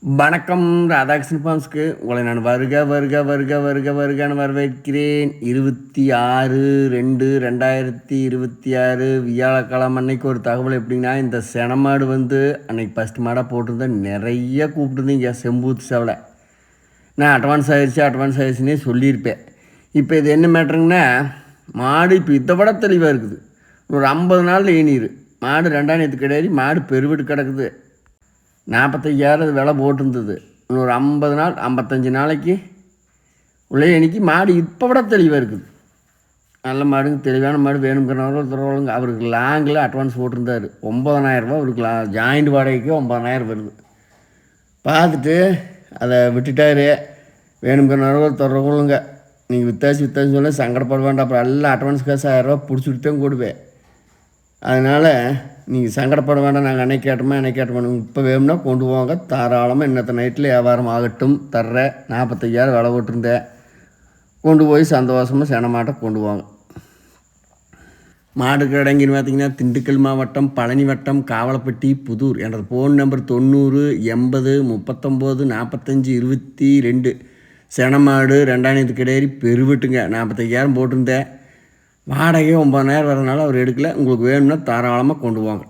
வணக்கம் ராதாகிருஷ்ணன் ஃபார்ம்ஸ்க்கு உங்களை நான் வருகன்னு வரவேற்கிறேன். 26/2/2026 வியாழக்கிழமை அன்னைக்கு ஒரு தகவல் எப்படின்னா, இந்த செனமாடு அன்னைக்கு ஃபஸ்ட் மாடாக போட்டிருந்தேன். நிறைய கூப்பிட்டுருந்தீங்க செம்பூத்து சேவலை. நான் அட்வான்ஸ் ஆகிடுச்சுன்னே சொல்லியிருப்பேன். இப்போ இது என்ன மேட்ருங்கன்னா, மாடு இப்போ இதை விட தெளிவாக இருக்குது. ஒரு 50 நாளில் ஈனிரு மாடு 2ஆம் நேற்று கிடையாது. மாடு பெருவிட்டு கிடக்குது. 45,000 விலை போட்டிருந்தது. இன்னொரு 50 நாள் 55 நாளைக்கு உள்ளே இன்றைக்கி மாடு இப்போ விட தெளிவாக இருக்குது. நல்ல மாடுங்க, தெளிவான மாடு வேணுங்கிறவங்க தருவாங்க. அவருக்கு லாங்கில் அட்வான்ஸ் போட்டிருந்தார். 9,000 அவருக்கு ஜாயிண்ட் வாடகைக்கு 9,000 வருது. பார்த்துட்டு அதை விட்டுட்டார். வேணுங்கிறவங்க தர்றவங்களுங்க. நீங்கள் வித்தாசி சொல்ல சங்கடப்பட வேண்டாம். அப்புறம் எல்லாம் அட்வான்ஸ் காசு 1000 பிடிச்சிட்டு தான் கொடுவேன். அதனால் நீங்கள் சங்கடப்பட வேண்டாம். நாங்கள் அன்னைக்கு கேட்டோமா இப்போ வேணும்னா கொண்டு போங்க. தாராளமாக இன்னத்த நைட்டில் வியாபாரம் ஆகட்டும். தர்றேன். 45,000 விலை போட்டிருந்தேன். கொண்டு போய் சந்தோஷமாக செனமாட்டை கொண்டு போங்க. மாடு கிடங்கின்னு பார்த்தீங்கன்னா, திண்டுக்கல் மாவட்டம், பழனி வட்டம், காவலப்பட்டி, புதூர். எனது ஃபோன் நம்பர் 90 80 39 45 22. செனமாடு 2ஆம் நேற்று கிடையாது. பெருவிட்டுங்க. 45,000 போட்டிருந்தேன். வாடகை 9,000 வரதுனால அவர் எடுக்கலை. உங்களுக்கு வேணும்னா தாராளமாக கொண்டு போங்க.